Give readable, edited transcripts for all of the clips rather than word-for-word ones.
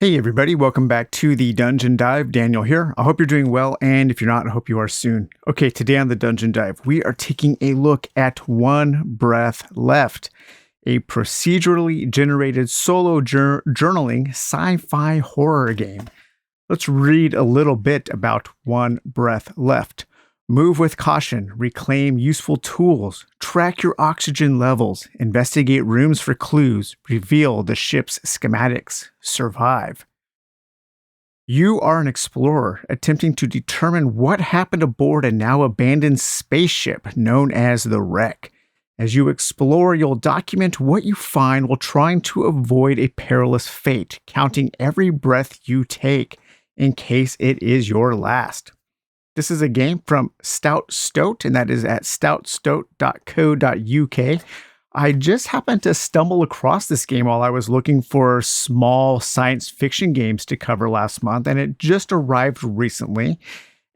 Hey everybody, welcome back to the Dungeon Dive. Daniel here. I hope you're doing well, and if you're not, I hope you are soon. Okay, today on the Dungeon Dive, we are taking a look at One Breath Left, a procedurally generated solo journaling sci-fi horror game. Let's read a little bit about One Breath Left. Move with caution, reclaim useful tools, track your oxygen levels, investigate rooms for clues, reveal the ship's schematics, survive. You are an explorer attempting to determine what happened aboard a now abandoned spaceship known as the Wreck. As you explore, you'll document what you find while trying to avoid a perilous fate, counting every breath you take in case it is your last. This is a game from Stout Stoat, and that is at stoutstoat.co.uk. I just happened to stumble across this game while I was looking for small science fiction games to cover last month, and it just arrived recently.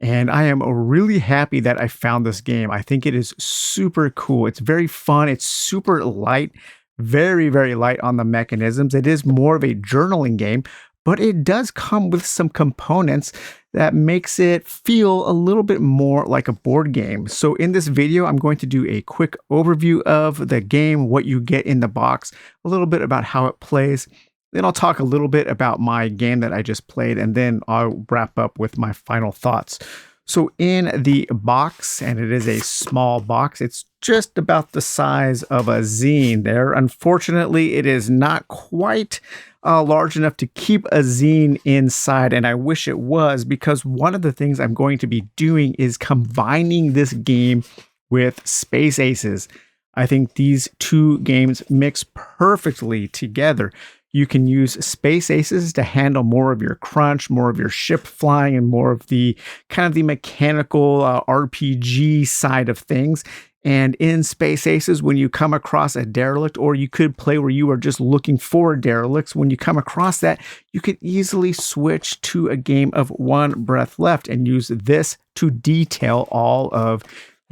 And I am really happy that I found this game. I think it is super cool. It's very fun. It's super light, very, very light on the mechanisms. It is more of a journaling game, but it does come with some components that makes it feel a little bit more like a board game. So in this video, I'm going to do a quick overview of the game, what you get in the box, a little bit about how it plays. Then I'll talk a little bit about my game that I just played, and then I'll wrap up with my final thoughts. So in the box, and it is a small box, it's just about the size of a zine there. Unfortunately, it is not quite large enough to keep a zine inside, and I wish it was, because one of the things I'm going to be doing is combining this game with Space Aces. I think these two games mix perfectly together. You can use Space Aces to handle more of your crunch, more of your ship flying, and more of the kind of the mechanical RPG side of things. And in Space Aces, when you come across a derelict, or you could play where you are just looking for derelicts, when you come across that, you could easily switch to a game of One Breath Left and use this to detail all of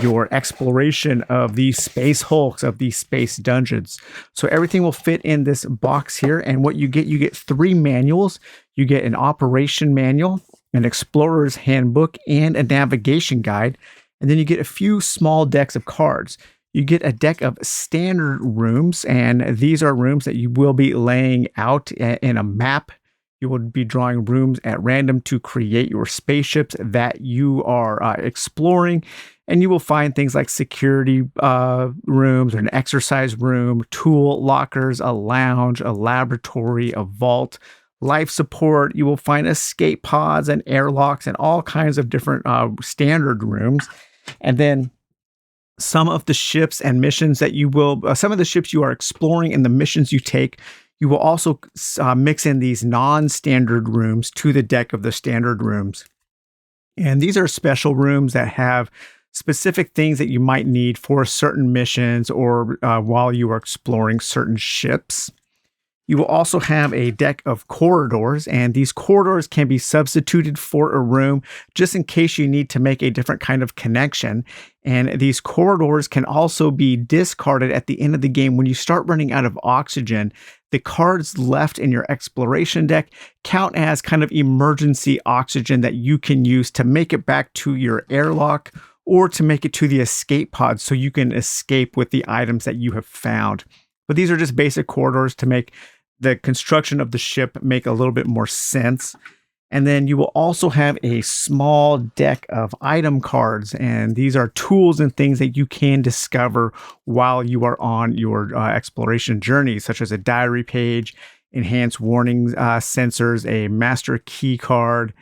your exploration of these space hulks, of these space dungeons. So everything will fit in this box here. And what you get 3 manuals. You get an operation manual, an explorer's handbook, and a navigation guide. And then you get a few small decks of cards. You get a deck of standard rooms, and these are rooms that you will be laying out in a map. You will be drawing rooms at random to create your spaceships that you are exploring. And you will find things like security rooms, an exercise room, tool lockers, a lounge, a laboratory, a vault, life support. You will find escape pods and airlocks and all kinds of different standard rooms. And then some of the ships and missions that you will, some of the ships you are exploring and the missions you take, you will also mix in these non-standard rooms to the deck of the standard rooms. And these are special rooms that have specific things that you might need for certain missions or while you are exploring certain ships. You will also have a deck of corridors, and these corridors can be substituted for a room just in case you need to make a different kind of connection. And these corridors can also be discarded at the end of the game. When you start running out of oxygen, the cards left in your exploration deck count as kind of emergency oxygen that you can use to make it back to your airlock or to make it to the escape pod so you can escape with the items that you have found. But these are just basic corridors to make the construction of the ship make a little bit more sense. And then you will also have a small deck of item cards, and these are tools and things that you can discover while you are on your exploration journey, such as a diary page, enhanced warning sensors, a master key card,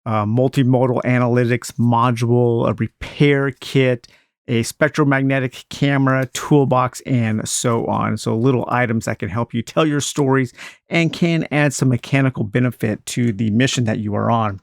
multimodal analytics module, a repair kit, a spectromagnetic camera, toolbox, and so on. So little items that can help you tell your stories and can add some mechanical benefit to the mission that you are on.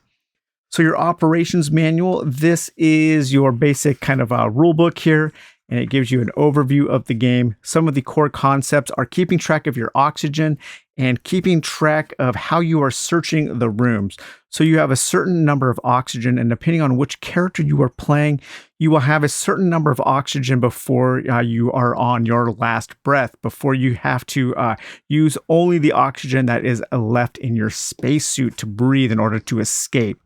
So your operations manual, this is your basic kind of rule book here. and it gives you an overview of the game. Some of the core concepts are keeping track of your oxygen and keeping track of how you are searching the rooms. So you have a certain number of oxygen, and depending on which character you are playing, you will have a certain number of oxygen before you are on your last breath, before you have to use only the oxygen that is left in your spacesuit to breathe in order to escape.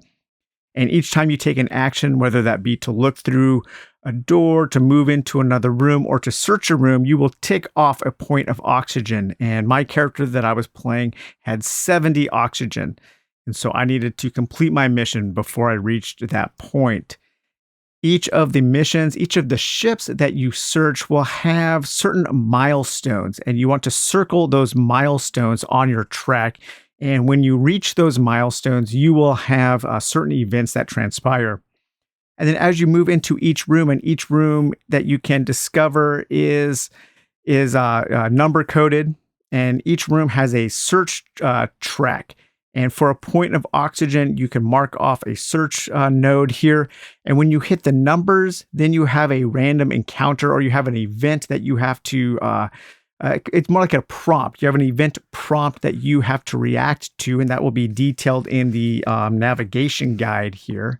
And each time you take an action, whether that be to look through a door, to move into another room, or to search a room, you will tick off a point of oxygen. And my character that I was playing had 70 oxygen. And so I needed to complete my mission before I reached that point. Each of the missions, each of the ships that you search will have certain milestones, and you want to circle those milestones on your track. And when you reach those milestones, you will have certain events that transpire. And then as you move into each room, and each room that you can discover is number coded, and each room has a search track. And for a point of oxygen, you can mark off a search node here. And when you hit the numbers, then you have a random encounter, or you have an event that you have to it's more like a prompt. You have an event prompt that you have to react to, and that will be detailed in the navigation guide here.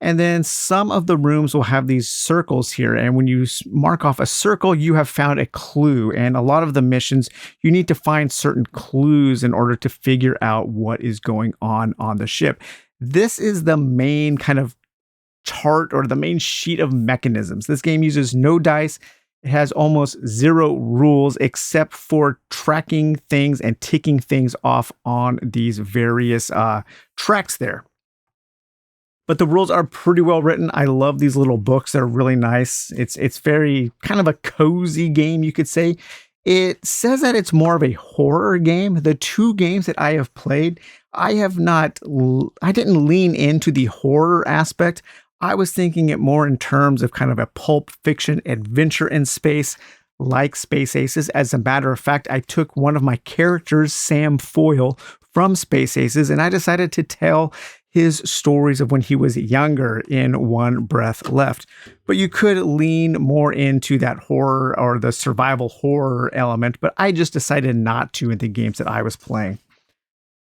And then some of the rooms will have these circles here. And when you mark off a circle, you have found a clue. And a lot of the missions, you need to find certain clues in order to figure out what is going on the ship. This is the main kind of chart, or the main sheet of mechanisms. This game uses no dice. It has almost zero rules except for tracking things and ticking things off on these various tracks there. But the rules are pretty well written. I love these little books. They're really nice. It's very kind of a cozy game, you could say. It says that it's more of a horror game. The two games that I have played, I didn't lean into the horror aspect. I was thinking it more in terms of kind of a pulp fiction adventure in space, like Space Aces. As a matter of fact, I took one of my characters, Sam Foyle, from Space Aces, and I decided to tell his stories of when he was younger in One Breath Left. But you could lean more into that horror or the survival horror element, but I just decided not to in the games that I was playing.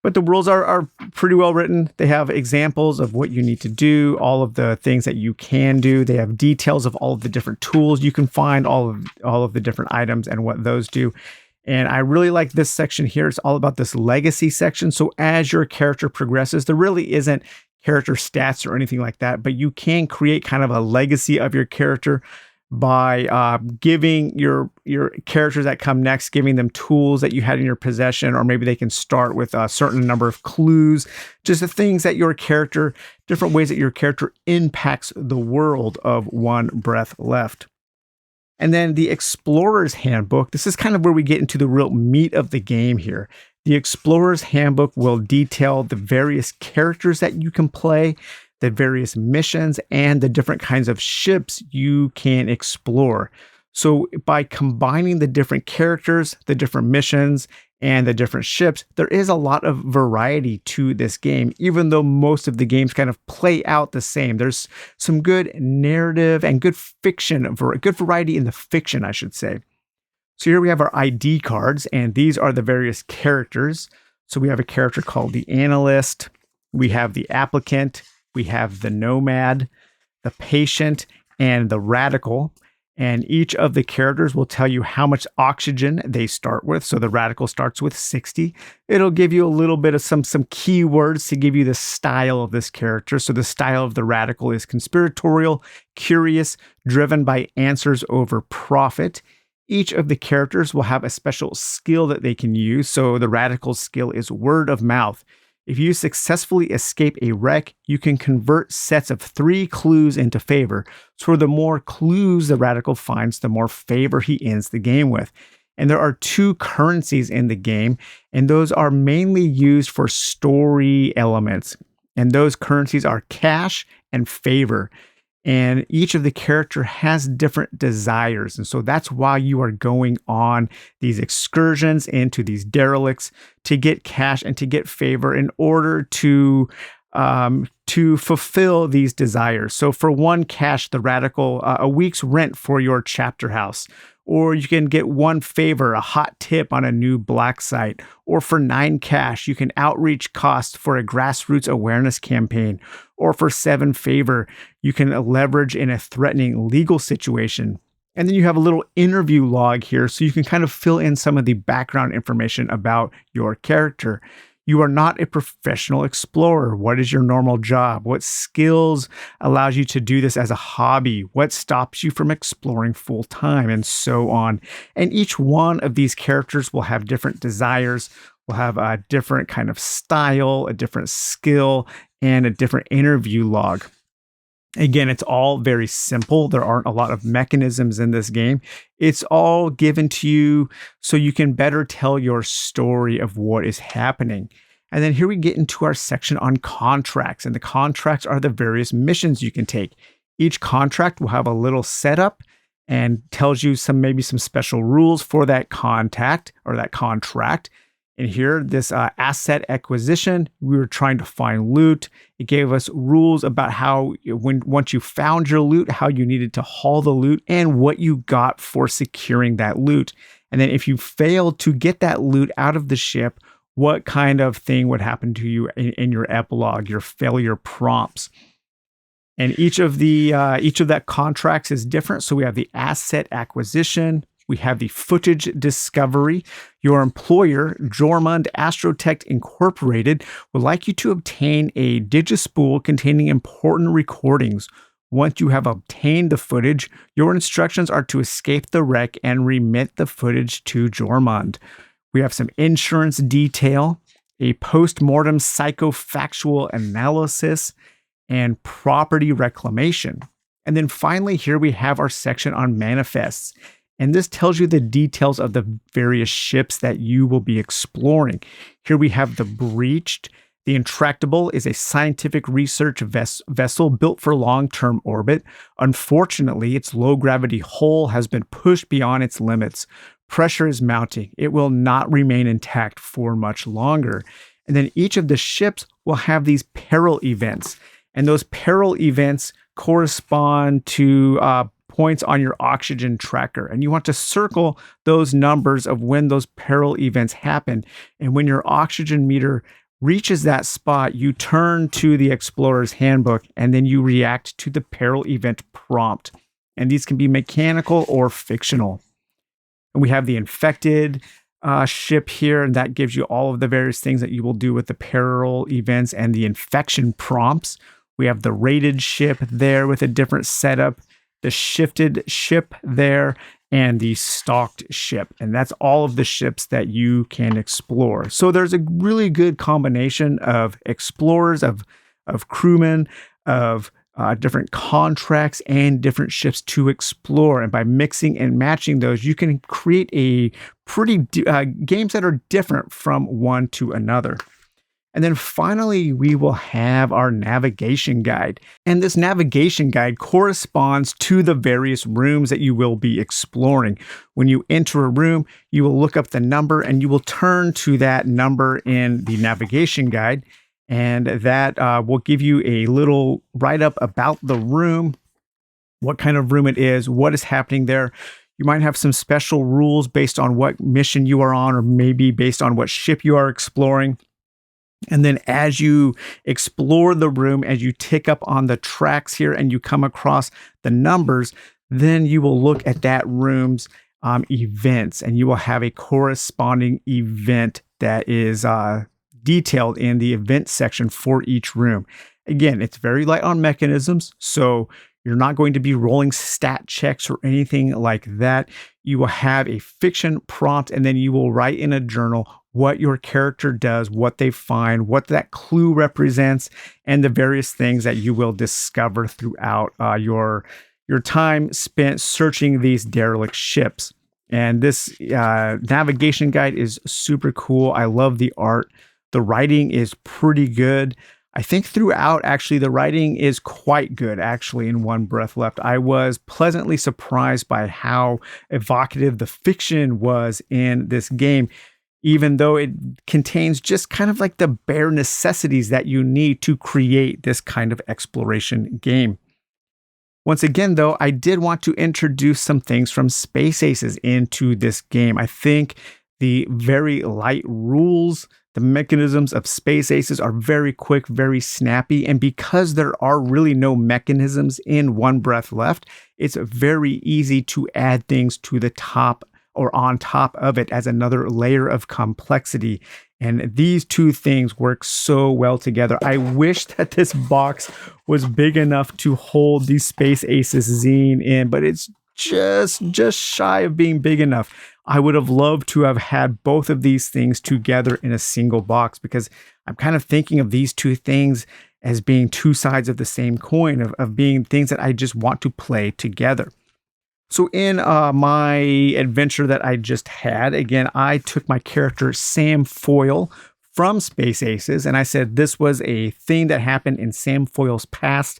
But the rules are pretty well written. They have examples of what you need to do, all of the things that you can do. They have details of all of the different tools you can find, all of the different items and what those do. And I really like this section here. It's all about this legacy section. So as your character progresses, there really isn't character stats or anything like that, but you can create kind of a legacy of your character by giving your characters that come next, giving them tools that you had in your possession, or maybe they can start with a certain number of clues, just the things that your character, different ways that your character impacts the world of One Breath Left. And then the Explorer's Handbook. This is kind of where we get into the real meat of the game here. The Explorer's Handbook will detail the various characters that you can play, the various missions, and the different kinds of ships you can explore. So by combining the different characters, the different missions, and the different ships, there is a lot of variety to this game, even though most of the games kind of play out the same. There's some good narrative and good fiction, good variety in the fiction, I should say. So here we have our ID cards, and these are the various characters. So we have a character called the Analyst, we have the Applicant, we have the Nomad, the Patient, and the Radical. And each of the characters will tell you how much oxygen they start with. So the Radical starts with 60. It'll give you a little bit of some keywords to give you the style of this character. So the style of the Radical is conspiratorial, curious, driven by answers over profit. Each of the characters will have a special skill that they can use. So the Radical's skill is word of mouth. If you successfully escape a wreck, you can convert sets of 3 clues into favor. So the more clues the Radical finds, the more favor he ends the game with. And there are 2 currencies in the game, and those are mainly used for story elements. And those currencies are cash and favor. And each of the character has different desires. And so that's why you are going on these excursions into these derelicts to get cash and to get favor in order to to fulfill these desires. So for 1 cash, the radical, a week's rent for your chapter house. Or you can get 1 favor, a hot tip on a new black site. Or for 9 cash, you can outreach costs for a grassroots awareness campaign. Or for 7 favor, you can leverage in a threatening legal situation. And then you have a little interview log here, so you can kind of fill in some of the background information about your character. You are not a professional explorer. What is your normal job? What skills allows you to do this as a hobby? What stops you from exploring full time? And so on. And each one of these characters will have different desires, will have a different kind of style, a different skill, and a different interview log. Again, it's all very simple. There aren't a lot of mechanisms in this game. It's all given to you so you can better tell your story of what is happening. And then here we get into our section on contracts. And the contracts are the various missions you can take. Each contract will have a little setup and tells you maybe some special rules for that contact or that contract. And here, this asset acquisition, we were trying to find loot. It gave us rules about how, once you found your loot, how you needed to haul the loot and what you got for securing that loot. And then if you failed to get that loot out of the ship, what kind of thing would happen to you in your epilogue, your failure prompts. And each of that contracts is different. So we have the asset acquisition. We have the footage discovery. Your employer, Jormund Astrotech Incorporated, would like you to obtain a digispool containing important recordings. Once you have obtained the footage, your instructions are to escape the wreck and remit the footage to Jormund. We have some insurance detail, a post-mortem psychofactual analysis, and property reclamation. And then finally, here we have our section on manifests. And this tells you the details of the various ships that you will be exploring. Here we have the Breached. The Intractable is a scientific research vessel built for long-term orbit. Unfortunately, its low-gravity hull has been pushed beyond its limits. Pressure is mounting. It will not remain intact for much longer. And then each of the ships will have these peril events. And those peril events correspond to points on your oxygen tracker. And you want to circle those numbers of when those peril events happen. And when your oxygen meter reaches that spot, you turn to the Explorer's Handbook and then you react to the peril event prompt. And these can be mechanical or fictional. And we have the Infected ship here, and that gives you all of the various things that you will do with the peril events and the infection prompts. We have the Rated ship there with a different setup, the Shifted ship there, and the Stalked ship. And that's all of the ships that you can explore. So there's a really good combination of explorers, of crewmen, of different contracts and different ships to explore. And by mixing and matching those, you can create a pretty games that are different from one to another. And then finally, we will have our navigation guide. And this navigation guide corresponds to the various rooms that you will be exploring. When you enter a room, you will look up the number and you will turn to that number in the navigation guide. And that will give you a little write-up about the room, what kind of room it is, what is happening there. You might have some special rules based on what mission you are on, or maybe based on what ship you are exploring. And then as you explore the room, as you tick up on the tracks here and you come across the numbers, then you will look at that room's events, and you will have a corresponding event that is detailed in the event section for each room. Again, it's very light on mechanisms, so you're not going to be rolling stat checks or anything like that. You will have a fiction prompt, and then you will write in a journal what your character does, what they find, what that clue represents, and the various things that you will discover throughout your time spent searching these derelict ships. And this navigation guide is super cool. I love the art. The writing is pretty good. I think throughout, actually, the writing is quite good, actually, in One Breath Left. I was pleasantly surprised by how evocative the fiction was in this game. even though it contains just kind of like the bare necessities that you need to create this kind of exploration game. Once again, though, I did want to introduce some things from Space Aces into this game. I think the very light rules, the mechanisms of Space Aces are very quick, very snappy. And because there are really no mechanisms in One Breath left, it's very easy to add things to the top or on top of it as another layer of complexity. And these two things work so well together. I wish that this box was big enough to hold the Space Aces zine in, but it's just shy of being big enough. I would have loved to have had both of these things together in a single box, because I'm kind of thinking of these two things as being two sides of the same coin, of being things that I just want to play together. So in my adventure that I just had, again, I took my character Sam Foyle from Space Aces, and I said this was a thing that happened in Sam Foyle's past.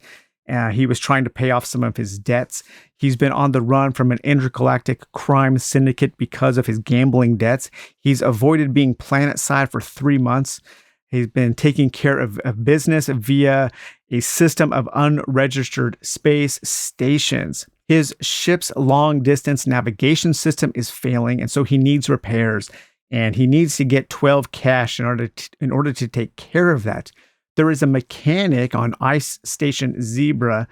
He was trying to pay off some of his debts. He's been on the run from an intergalactic crime syndicate because of his gambling debts. He's avoided being planetside for 3 months. He's been taking care of business via a system of unregistered space stations. His ship's long-distance navigation system is failing, and so he needs repairs. And he needs to get 12 cash in order to take care of that. There is a mechanic on Ice Station Zebra,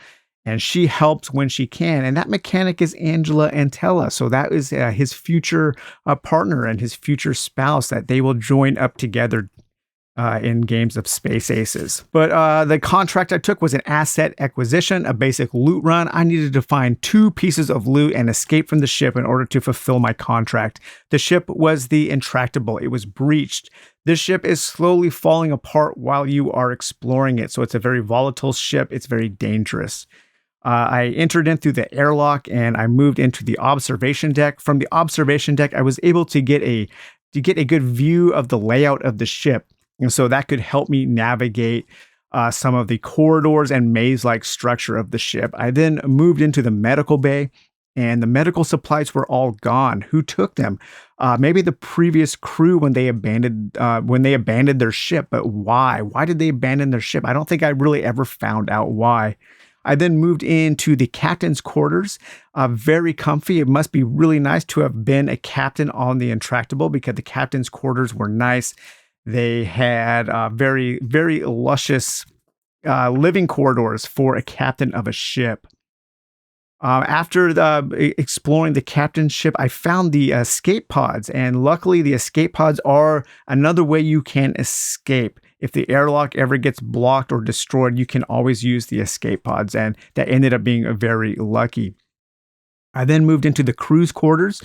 and she helps when she can. And that mechanic is Angela Antella. So that is his future partner and his future spouse that they will join up together in games of Space Aces. But the contract I took was an asset acquisition, a basic loot run. I needed to find 2 pieces of loot and escape from the ship in order to fulfill my contract. The ship was the Intractable. It was breached. This ship is slowly falling apart while you are exploring it. So it's a very volatile ship. It's very dangerous. I entered in through the airlock and I moved into the observation deck. From the observation deck, I was able to get a good view of the layout of the ship. And so that could help me navigate some of the corridors and maze-like structure of the ship. I then moved into the medical bay, and the medical supplies were all gone. Who took them? Maybe the previous crew when they abandoned their ship. But why? Why did they abandon their ship? I don't think I really ever found out why. I then moved into the captain's quarters. Very comfy. It must be really nice to have been a captain on the Intractable, because the captain's quarters were nice. They had very, very luscious living corridors for a captain of a ship. After exploring the captain's ship, I found the escape pods, and luckily the escape pods are another way you can escape. If the airlock ever gets blocked or destroyed, you can always use the escape pods, and that ended up being very lucky. I then moved into the crew's quarters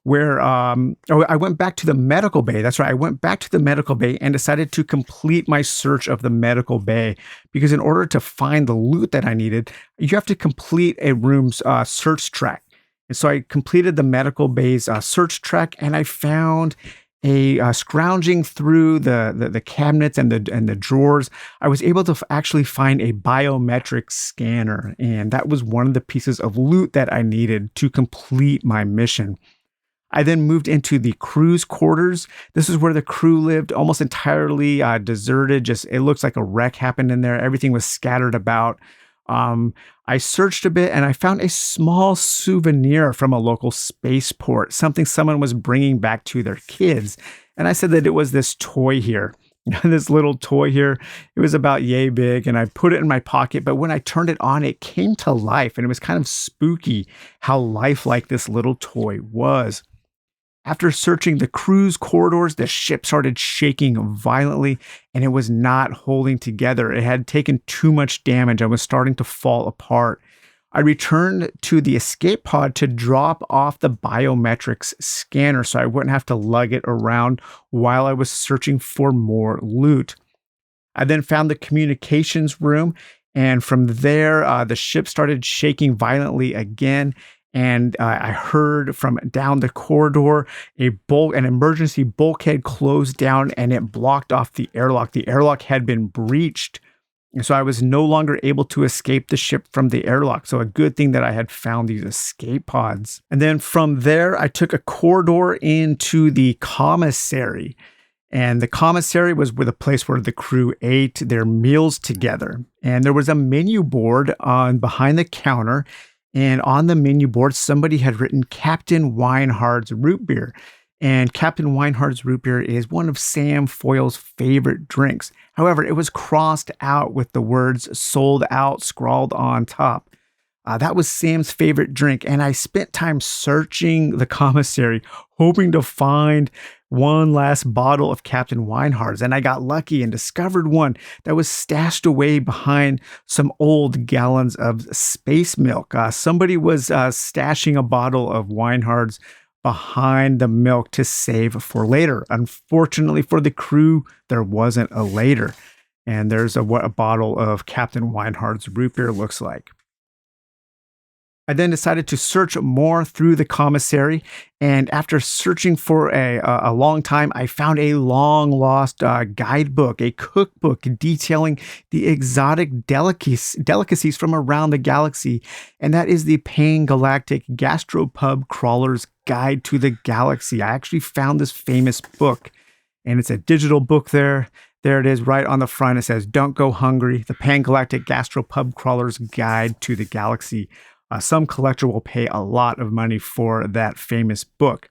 where I went back to the medical bay. That's right. I went back to the medical bay and decided to complete my search of the medical bay, because in order to find the loot that I needed, you have to complete a room's search track. And so I completed the medical bay's search track, and I found scrounging through the cabinets and the drawers, I was able to actually find a biometric scanner, and that was one of the pieces of loot that I needed to complete my mission. I then moved into the crew's quarters. This is where the crew lived, almost entirely deserted. Just it looks like a wreck happened in there. Everything was scattered about. I searched a bit and I found a small souvenir from a local spaceport, something someone was bringing back to their kids. And I said that it was this toy here, this little toy here. It was about yay big, and I put it in my pocket. But when I turned it on, it came to life, and it was kind of spooky how lifelike this little toy was. After searching the crew's corridors, the ship started shaking violently, and it was not holding together. It had taken too much damage and was starting to fall apart. I returned to the escape pod to drop off the biometrics scanner so I wouldn't have to lug it around while I was searching for more loot. I then found the communications room, and from there, the ship started shaking violently again. And I heard from down the corridor an emergency bulkhead closed down, and it blocked off the airlock. The airlock had been breached. And so I was no longer able to escape the ship from the airlock. So a good thing that I had found these escape pods. And then from there, I took a corridor into the commissary. And the commissary was the place where the crew ate their meals together. And there was a menu board on behind the counter. And on the menu board, somebody had written Captain Weinhard's root beer. And Captain Weinhard's root beer is one of Sam Foyle's favorite drinks. However, it was crossed out with the words sold out scrawled on top. That was Sam's favorite drink, and I spent time searching the commissary, hoping to find one last bottle of Captain Weinhard's, and I got lucky and discovered one that was stashed away behind some old gallons of space milk. Somebody was stashing a bottle of Weinhard's behind the milk to save for later. Unfortunately for the crew, there wasn't a later. And there's what a bottle of Captain Weinhard's root beer looks like. I then decided to search more through the commissary, and after searching for a long time, I found a long-lost guidebook, a cookbook detailing the exotic delicacies from around the galaxy, and that is the Pan-Galactic Gastropub Crawler's Guide to the Galaxy. I actually found this famous book, and it's a digital book there. There it is right on the front. It says, "Don't Go Hungry, the Pan-Galactic Gastropub Crawler's Guide to the Galaxy." Some collector will pay a lot of money for that famous book.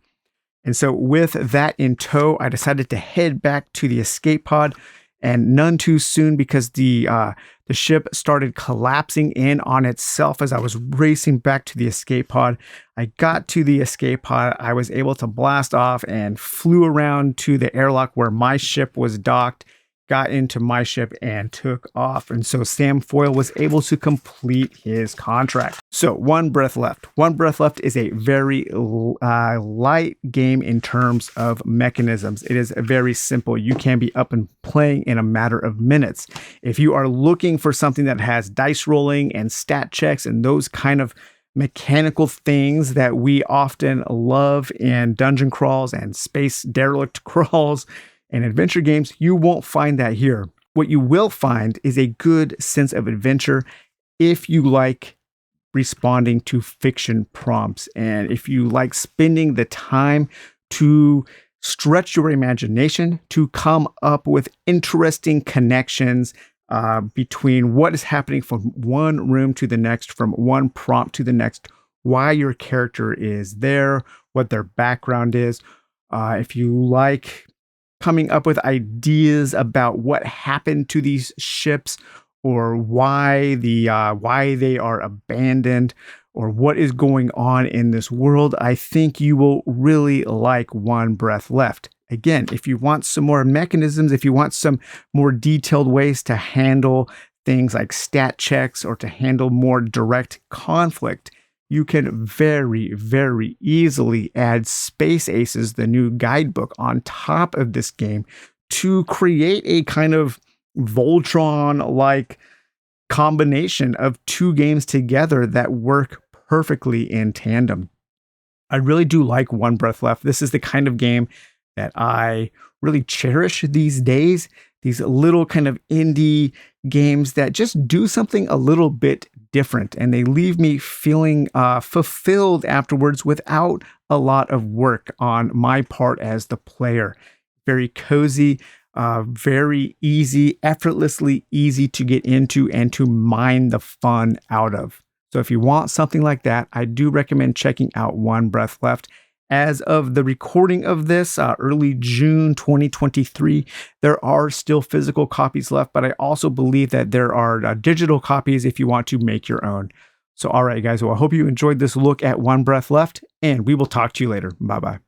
And so with that in tow, I decided to head back to the escape pod, and none too soon, because the ship started collapsing in on itself as I was racing back to the escape pod. I got to the escape pod. I was able to blast off and flew around to the airlock where my ship was docked, got into my ship, and took off. And so Sam Foyle was able to complete his contract. So One Breath Left. One Breath Left is a very light game in terms of mechanisms. It is very simple. You can be up and playing in a matter of minutes. If you are looking for something that has dice rolling and stat checks and those kind of mechanical things that we often love in dungeon crawls and space derelict crawls and adventure games, you won't find that here. What you will find is a good sense of adventure if you like responding to fiction prompts, and if you like spending the time to stretch your imagination to come up with interesting connections between what is happening from one room to the next, from one prompt to the next, why your character is there, what their background is. If you like coming up with ideas about what happened to these ships, or why they are abandoned, or what is going on in this world, I think you will really like One Breath Left. Again, if you want some more mechanisms, if you want some more detailed ways to handle things like stat checks or to handle more direct conflict, you can very, very easily add Space Aces, the new guidebook, on top of this game to create a kind of Voltron-like combination of two games together that work perfectly in tandem. I really do like One Breath Left. This is the kind of game that I really cherish these days. These little kind of indie games that just do something a little bit different, and they leave me feeling fulfilled afterwards without a lot of work on my part as the player. Very cozy, very easy, effortlessly easy to get into and to mine the fun out of. So if you want something like that, I do recommend checking out One Breath Left. As of the recording of this, early June 2023, there are still physical copies left, but I also believe that there are digital copies if you want to make your own. So, all right, guys, well, I hope you enjoyed this look at One Breath Left, and we will talk to you later. Bye-bye.